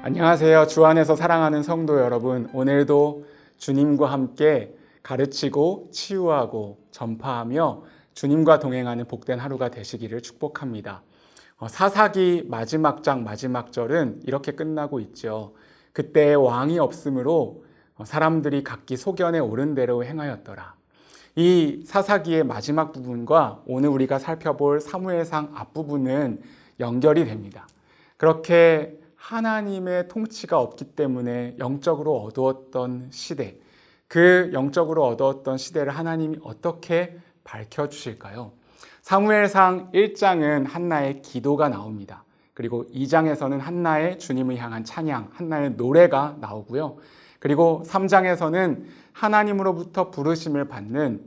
안녕하세요. 주 안에서 사랑하는 성도 여러분, 오늘도 주님과 함께 가르치고 치유하고 전파하며 주님과 동행하는 복된 하루가 되시기를 축복합니다. 사사기 마지막 장 마지막 절은 이렇게 끝나고 있죠. 그때 왕이 없으므로 사람들이 각기 소견에 오른 대로 행하였더라. 이 사사기의 마지막 부분과 오늘 우리가 살펴볼 사무엘상 앞부분은 연결이 됩니다. 그렇게 하나님의 통치가 없기 때문에 영적으로 어두웠던 시대, 그 영적으로 어두웠던 시대를 하나님이 어떻게 밝혀주실까요? 사무엘상 1장은 한나의 기도가 나옵니다. 그리고 2장에서는 한나의 주님을 향한 찬양, 한나의 노래가 나오고요. 그리고 3장에서는 하나님으로부터 부르심을 받는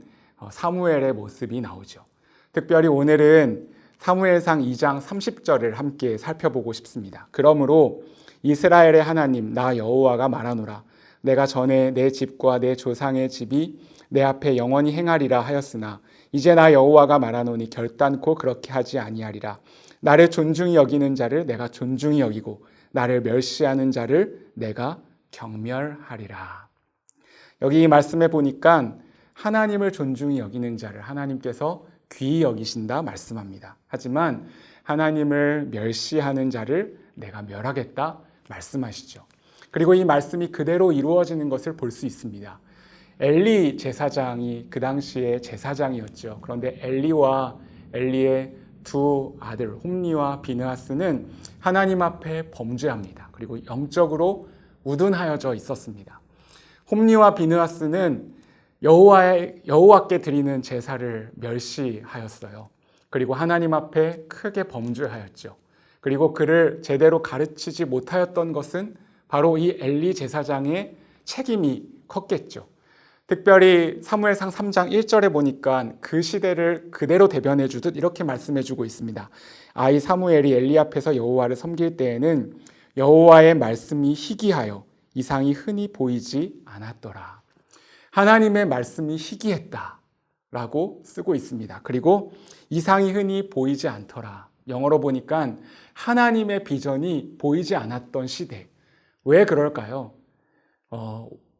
사무엘의 모습이 나오죠. 특별히 오늘은 사무엘상 2장 30절을 함께 살펴보고 싶습니다. 그러므로 이스라엘의 하나님 나 여호와가 말하노라. 내가 전에 내 집과 내 조상의 집이 내 앞에 영원히 행하리라 하였으나 이제 나 여호와가 말하노니 결단코 그렇게 하지 아니하리라. 나를 존중히 여기는 자를 내가 존중히 여기고 나를 멸시하는 자를 내가 경멸하리라. 여기 이 말씀에 보니까 하나님을 존중히 여기는 자를 하나님께서 귀히 여기신다 말씀합니다. 하지만 하나님을 멸시하는 자를 내가 멸하겠다 말씀하시죠. 그리고 이 말씀이 그대로 이루어지는 것을 볼 수 있습니다. 엘리 제사장이 그 당시에 제사장이었죠. 그런데 엘리와 엘리의 두 아들 홈리와 비느하스는 하나님 앞에 범죄합니다. 그리고 영적으로 우둔하여져 있었습니다. 홈리와 비느하스는 여호와께 드리는 제사를 멸시하였어요. 그리고 하나님 앞에 크게 범죄하였죠. 그리고 그를 제대로 가르치지 못하였던 것은 바로 이 엘리 제사장의 책임이 컸겠죠. 특별히 사무엘상 3장 1절에 보니까 그 시대를 그대로 대변해 주듯 이렇게 말씀해 주고 있습니다. 아이 사무엘이 엘리 앞에서 여호와를 섬길 때에는 여호와의 말씀이 희귀하여 이상이 흔히 보이지 않았더라. 하나님의 말씀이 희귀했다라고 쓰고 있습니다. 그리고 이상이 흔히 보이지 않더라. 영어로 보니까 하나님의 비전이 보이지 않았던 시대. 왜 그럴까요?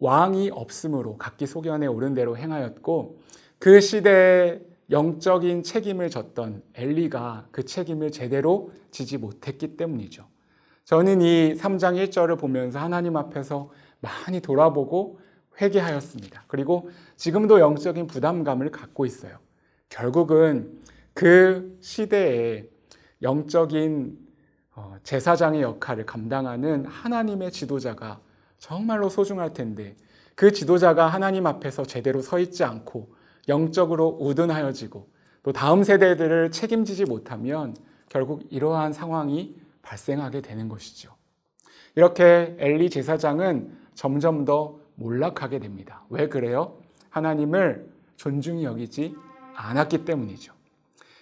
왕이 없으므로 각기 소견에 오른 대로 행하였고 그 시대에 영적인 책임을 졌던 엘리가 그 책임을 제대로 지지 못했기 때문이죠. 저는 이 3장 1절을 보면서 하나님 앞에서 많이 돌아보고 회개하였습니다. 그리고 지금도 영적인 부담감을 갖고 있어요. 결국은 그 시대에 영적인 제사장의 역할을 감당하는 하나님의 지도자가 정말로 소중할 텐데 그 지도자가 하나님 앞에서 제대로 서 있지 않고 영적으로 우둔하여지고 또 다음 세대들을 책임지지 못하면 결국 이러한 상황이 발생하게 되는 것이죠. 이렇게 엘리 제사장은 점점 더 몰락하게 됩니다. 왜 그래요? 하나님을 존중히 여기지 않았기 때문이죠.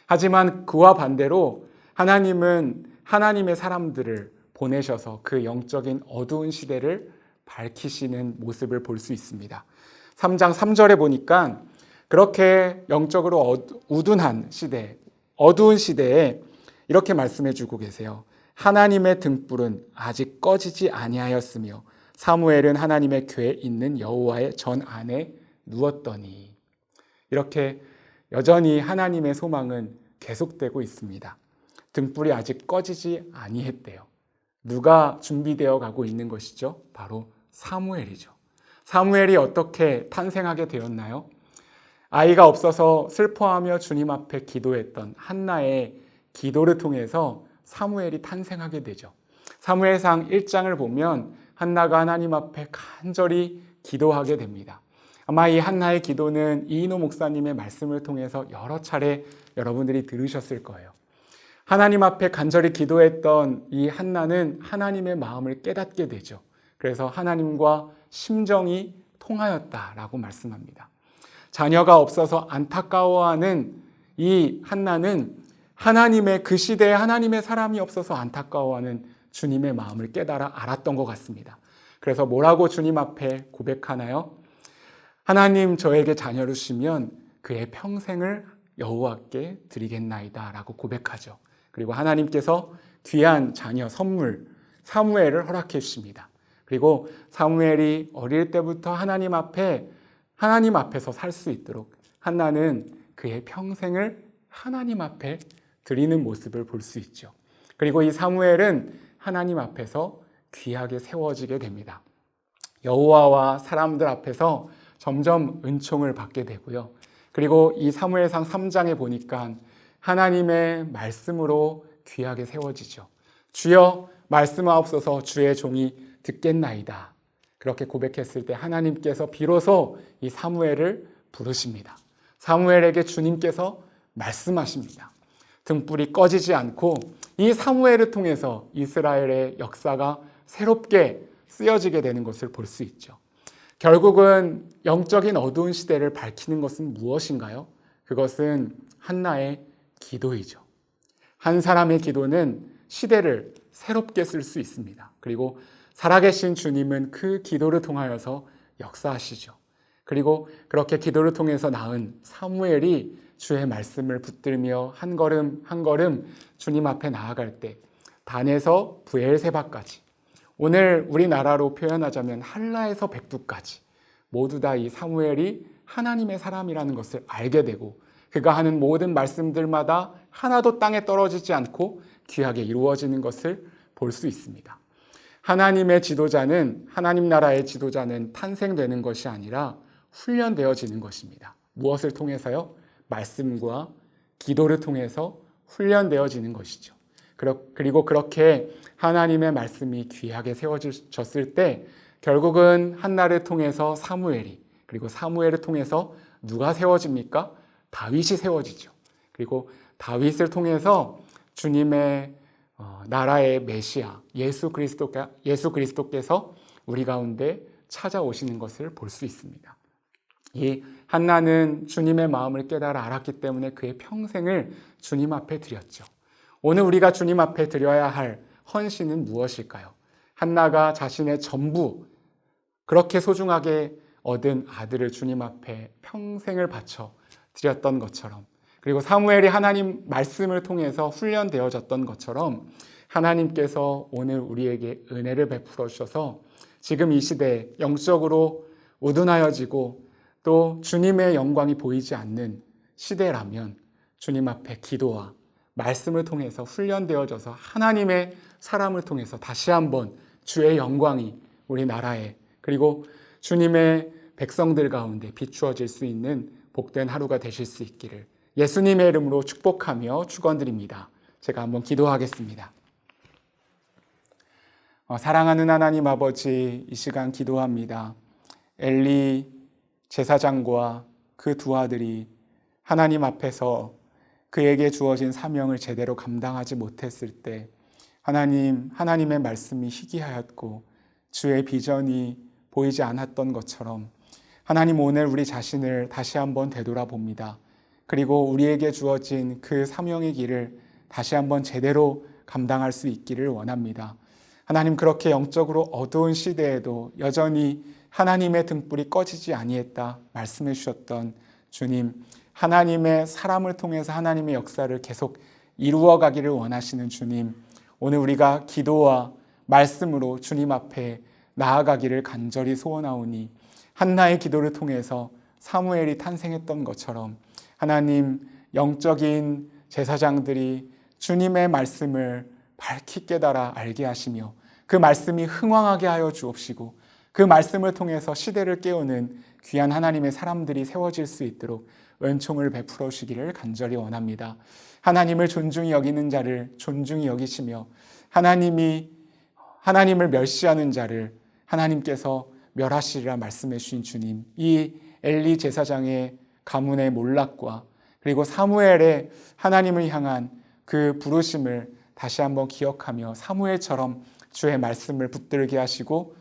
하지만 그와 반대로 하나님은 하나님의 사람들을 보내셔서 그 영적인 어두운 시대를 밝히시는 모습을 볼 수 있습니다. 3장 3절에 보니까 그렇게 영적으로 우둔한 시대, 어두운 시대에 이렇게 말씀해 주고 계세요. 하나님의 등불은 아직 꺼지지 아니하였으며 사무엘은 하나님의 궤에 있는 여호와의 전 안에 누웠더니 이렇게 여전히 하나님의 소망은 계속되고 있습니다. 등불이 아직 꺼지지 아니했대요. 누가 준비되어 가고 있는 것이죠? 바로 사무엘이죠. 사무엘이 어떻게 탄생하게 되었나요? 아이가 없어서 슬퍼하며 주님 앞에 기도했던 한나의 기도를 통해서 사무엘이 탄생하게 되죠. 사무엘상 1장을 보면 한나가 하나님 앞에 간절히 기도하게 됩니다. 아마 이 한나의 기도는 이인호 목사님의 말씀을 통해서 여러 차례 여러분들이 들으셨을 거예요. 하나님 앞에 간절히 기도했던 이 한나는 하나님의 마음을 깨닫게 되죠. 그래서 하나님과 심정이 통하였다라고 말씀합니다. 자녀가 없어서 안타까워하는 이 한나는 하나님의 그 시대에 하나님의 사람이 없어서 안타까워하는 주님의 마음을 깨달아 알았던 것 같습니다. 그래서 뭐라고 주님 앞에 고백하나요? 하나님 저에게 자녀를 주시면 그의 평생을 여호와께 드리겠나이다 라고 고백하죠. 그리고 하나님께서 귀한 자녀 선물 사무엘을 허락해 주십니다. 그리고 사무엘이 어릴 때부터 하나님 앞에서 살 수 있도록 한나는 그의 평생을 하나님 앞에 드리는 모습을 볼 수 있죠. 그리고 이 사무엘은 하나님 앞에서 귀하게 세워지게 됩니다. 여호와와 사람들 앞에서 점점 은총을 받게 되고요. 그리고 이 사무엘상 3장에 보니까 하나님의 말씀으로 귀하게 세워지죠. 주여 말씀하옵소서, 주의 종이 듣겠나이다. 그렇게 고백했을 때 하나님께서 비로소 이 사무엘을 부르십니다. 사무엘에게 주님께서 말씀하십니다. 등불이 꺼지지 않고 이 사무엘을 통해서 이스라엘의 역사가 새롭게 쓰여지게 되는 것을 볼 수 있죠. 결국은 영적인 어두운 시대를 밝히는 것은 무엇인가요? 그것은 한나의 기도이죠. 한 사람의 기도는 시대를 새롭게 쓸 수 있습니다. 그리고 살아계신 주님은 그 기도를 통하여서 역사하시죠. 그리고 그렇게 기도를 통해서 낳은 사무엘이 주의 말씀을 붙들며 한 걸음 한 걸음 주님 앞에 나아갈 때 단에서 브엘세바까지, 오늘 우리나라로 표현하자면 한라에서 백두까지 모두 다 이 사무엘이 하나님의 사람이라는 것을 알게 되고 그가 하는 모든 말씀들마다 하나도 땅에 떨어지지 않고 귀하게 이루어지는 것을 볼 수 있습니다. 하나님의 지도자는, 하나님 나라의 지도자는 탄생되는 것이 아니라 훈련되어지는 것입니다. 무엇을 통해서요? 말씀과 기도를 통해서 훈련되어지는 것이죠. 그리고 그렇게 하나님의 말씀이 귀하게 세워졌을 때 결국은 한나를 통해서 사무엘이, 그리고 사무엘을 통해서 누가 세워집니까? 다윗이 세워지죠. 그리고 다윗을 통해서 주님의 나라의 메시아 예수 그리스도께서 우리 가운데 찾아오시는 것을 볼 수 있습니다. 이 한나는 주님의 마음을 깨달아 알았기 때문에 그의 평생을 주님 앞에 드렸죠. 오늘 우리가 주님 앞에 드려야 할 헌신은 무엇일까요? 한나가 자신의 전부, 그렇게 소중하게 얻은 아들을 주님 앞에 평생을 바쳐 드렸던 것처럼, 그리고 사무엘이 하나님 말씀을 통해서 훈련되어졌던 것처럼 하나님께서 오늘 우리에게 은혜를 베풀어 주셔서 지금 이 시대에 영적으로 우둔하여지고 또 주님의 영광이 보이지 않는 시대라면 주님 앞에 기도와 말씀을 통해서 훈련되어져서 하나님의 사람을 통해서 다시 한번 주의 영광이 우리 나라에, 그리고 주님의 백성들 가운데 비추어질 수 있는 복된 하루가 되실 수 있기를 예수님의 이름으로 축복하며 축원드립니다. 제가 한번 기도하겠습니다. 사랑하는 하나님 아버지, 이 시간 기도합니다. 엘리 제사장과 그 두 아들이 하나님 앞에서 그에게 주어진 사명을 제대로 감당하지 못했을 때 하나님의 말씀이 희귀하였고 주의 비전이 보이지 않았던 것처럼 하나님, 오늘 우리 자신을 다시 한번 되돌아봅니다. 그리고 우리에게 주어진 그 사명의 길을 다시 한번 제대로 감당할 수 있기를 원합니다. 하나님, 그렇게 영적으로 어두운 시대에도 여전히 하나님의 등불이 꺼지지 아니했다 말씀해 주셨던 주님, 하나님의 사람을 통해서 하나님의 역사를 계속 이루어 가기를 원하시는 주님, 오늘 우리가 기도와 말씀으로 주님 앞에 나아가기를 간절히 소원하오니 한나의 기도를 통해서 사무엘이 탄생했던 것처럼 하나님, 영적인 제사장들이 주님의 말씀을 밝히 깨달아 알게 하시며 그 말씀이 흥왕하게 하여 주옵시고 그 말씀을 통해서 시대를 깨우는 귀한 하나님의 사람들이 세워질 수 있도록 은총을 베풀어 주시기를 간절히 원합니다. 하나님을 존중히 여기는 자를 존중히 여기시며 하나님을 멸시하는 자를 하나님께서 멸하시리라 말씀해 주신 주님, 이 엘리 제사장의 가문의 몰락과 그리고 사무엘의 하나님을 향한 그 부르심을 다시 한번 기억하며 사무엘처럼 주의 말씀을 붙들게 하시고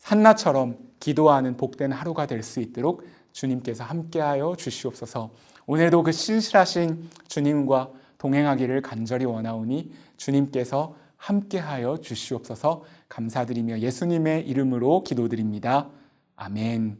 한나처럼 기도하는 복된 하루가 될 수 있도록 주님께서 함께하여 주시옵소서. 오늘도 그 신실하신 주님과 동행하기를 간절히 원하오니 주님께서 함께하여 주시옵소서. 감사드리며 예수님의 이름으로 기도드립니다. 아멘.